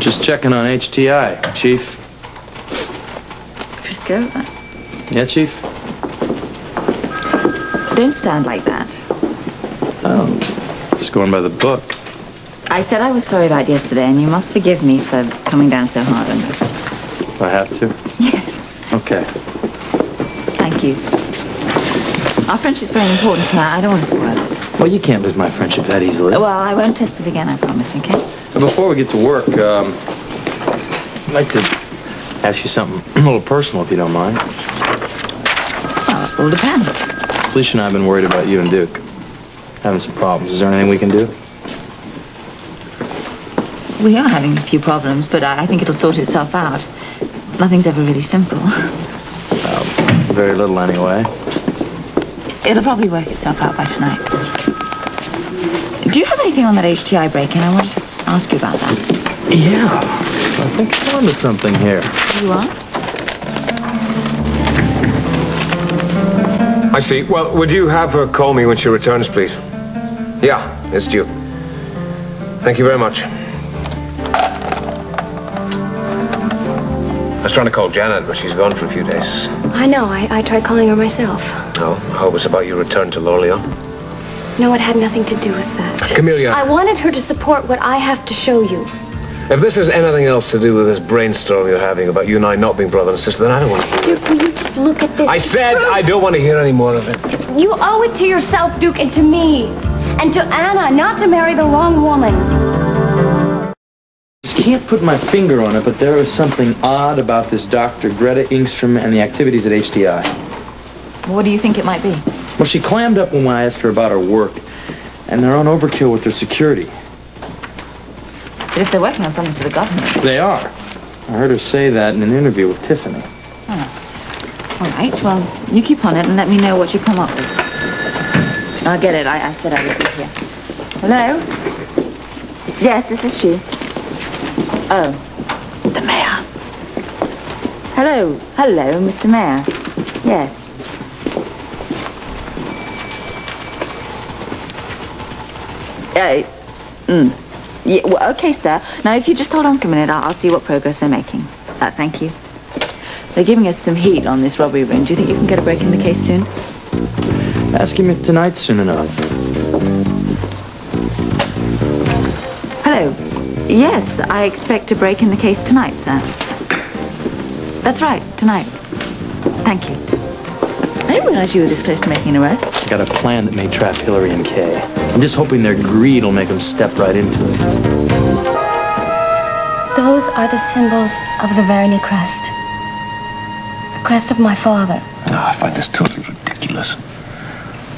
Just checking on HTI, Chief. Frisco? Yeah, Chief? Don't stand like that. Oh, just going by the book. I said I was sorry about yesterday, and you must forgive me for coming down so hard on you. Do I have to? Yes. Okay. Thank you. Our friendship's very important to me. I don't want to spoil it. Well, you can't lose my friendship that easily. Well, I won't test it again, I promise, okay? Before we get to work, I'd like to ask you something a little personal, if you don't mind. Well, it all depends. Felicia and I have been worried about you and Duke. Having some problems. Is there anything we can do? We are having a few problems, but I think it'll sort itself out. Nothing's ever really simple. Very little anyway. It'll probably work itself out by tonight. Do you have anything on that HTI break-in? I wanted to ask you about that. Yeah, I think I'm onto something here. You are? I see. Well, would you have her call me when she returns, please? Yeah, it's due. Thank you very much. I was trying to call Janet, but she's gone for a few days. I know. I tried calling her myself. Oh, I hope it's about your return to Lorleans. No, it had nothing to do with that. Camellia. I wanted her to support what I have to show you. If this has anything else to do with this brainstorm you're having about you and I not being brother and sister, then I don't want to hear it. Duke, will you just look at this? I said I don't want to hear any more of it. You owe it to yourself, Duke, and to me. And to Anna, not to marry the wrong woman. Just can't put my finger on it, but there is something odd about this Dr. Greta Ingstrom and the activities at HDI. What do you think it might be? Well, she clammed up when I asked her about her work, and they're on overkill with their security. But if they're working on something for the government... They are. I heard her say that in an interview with Tiffany. Oh. All right, well, you keep on it and let me know what you come up with. I'll get it. I said I would be here. Hello? Yes, this is she. Oh, it's the mayor. Hello. Hello, Mr. Mayor. Yes. Yeah, well, okay, sir. Now, if you just hold on for a minute, I'll see what progress we're making. Thank you. They're giving us some heat on this robbery ring. Do you think you can get a break in the case soon? Ask him if tonight's soon enough. Hello. Yes, I expect a break in the case tonight, sir. That's right, tonight. Thank you. I didn't realize you were this close to making an arrest. I got a plan that may trap Hillary and Kay. I'm just hoping their greed will make them step right into it. Those are the symbols of the Verny crest. The crest of my father. Oh, I find this totally ridiculous.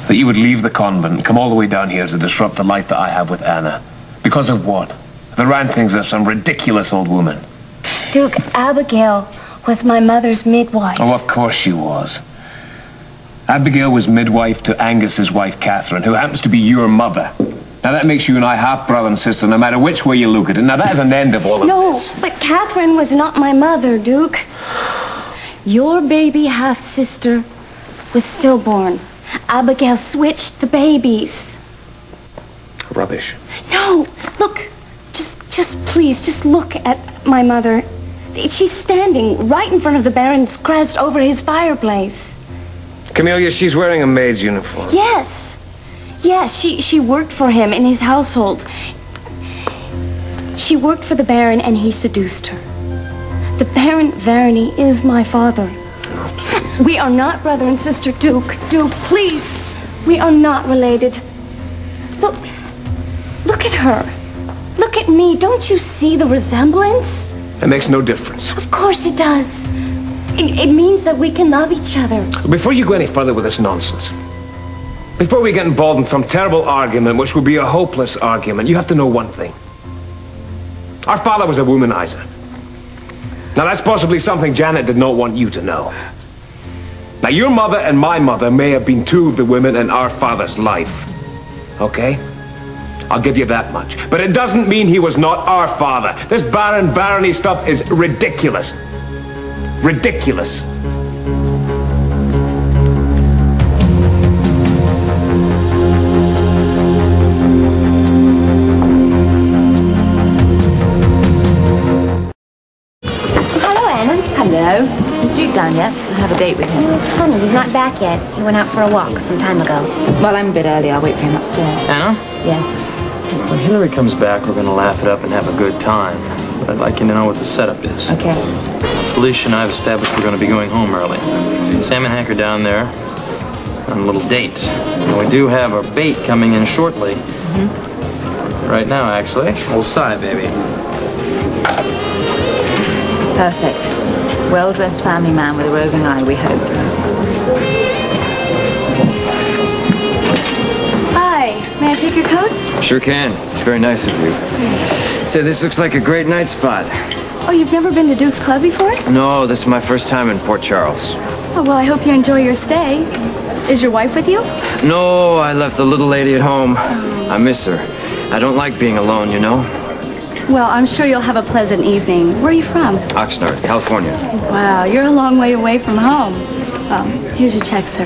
That you would leave the convent and come all the way down here to disrupt the life that I have with Anna. Because of what? The rantings of some ridiculous old woman. Duke, Abigail was my mother's midwife. Oh, of course she was. Abigail was midwife to Angus's wife, Catherine, who happens to be your mother. Now, that makes you and I half-brother and sister, no matter which way you look at it. Now, that is an end of all of this. No, but Catherine was not my mother, Duke. Your baby half-sister was stillborn. Abigail switched the babies. Rubbish. No, look. Just please, just look at my mother. She's standing right in front of the Baron's crest over his fireplace. Camellia, she's wearing a maid's uniform. Yes. Yes, she worked for him in his household. She worked for the Baron and he seduced her. The Baron Verny is my father. We are not brother and sister, Duke. Duke, please. We are not related. Look at her. Look at me. Don't you see the resemblance? It makes no difference. Of course it does. It means that we can love each other. Before you go any further with this nonsense, before we get involved in some terrible argument, which would be a hopeless argument, you have to know one thing. Our father was a womanizer. Now, that's possibly something Janet did not want you to know. Now, your mother and my mother may have been two of the women in our father's life. Okay? I'll give you that much. But it doesn't mean he was not our father. This barony stuff is ridiculous. Ridiculous. Hello? Is Duke down yet? I have a date with him. It's funny, he's not back yet. He went out for a walk some time ago. Well, I'm a bit early. I'll wait for him upstairs. Anna? Yes. When Hillary comes back, we're going to laugh it up and have a good time. But I'd like you to know what the setup is. Okay. Felicia and I have established we're going to be going home early. Sam and Hank are down there on a little date. And we do have our bait coming in shortly. Right now, actually. Little sigh, baby. Perfect. Well-dressed family man with a roving eye, we hope. Hi, may I take your coat? Sure can. It's very nice of you. Say, this looks like a great night spot. Oh, you've never been to Duke's Club before? No, this is my first time in Port Charles. Oh, well, I hope you enjoy your stay. Is your wife with you? No, I left the little lady at home. I miss her. I don't like being alone, you know. Well, I'm sure you'll have a pleasant evening. Where are you from? Oxnard, California. Wow, you're a long way away from home. Here's your check, sir.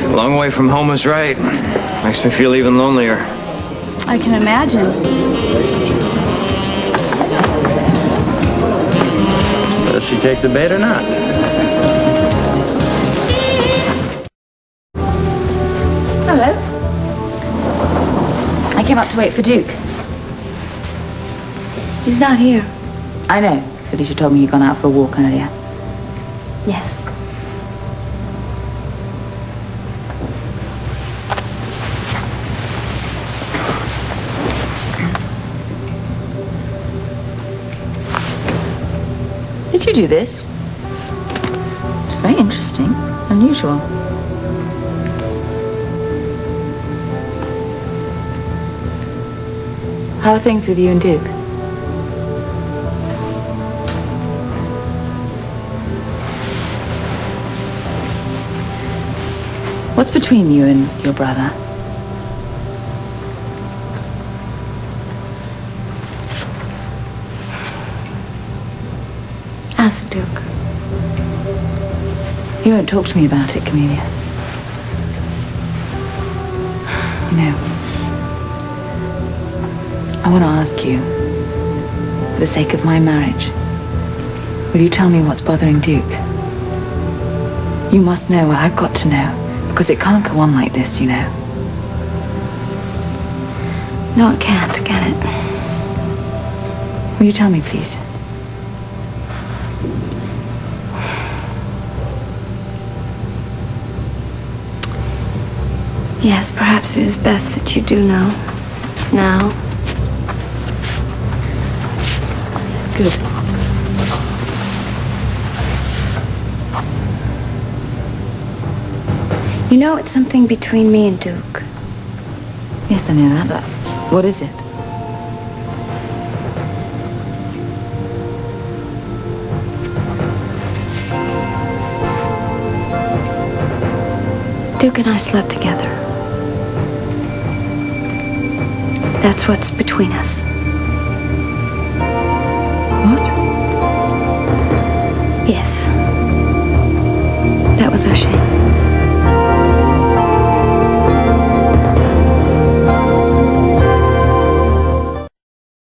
A long way from home is right. Makes me feel even lonelier. I can imagine. Does she take the bait or not? Hello. I came up to wait for Duke. He's not here. I know. Felicia told me you'd gone out for a walk earlier. Yes. Did you do this? It's very interesting. Unusual. How are things with you and Duke? What's between you and your brother? Ask Duke. You won't talk to me about it, Camellia. You know, I want to ask you, for the sake of my marriage, will you tell me what's bothering Duke? You must know what I've got to know, because it can't go on like this, you know. No, it can't, can it? Will you tell me, please? Yes, perhaps it is best that you do know. Now. Good. You know it's something between me and Duke. Yes, I know that, but what is it? Duke and I slept together. That's what's between us.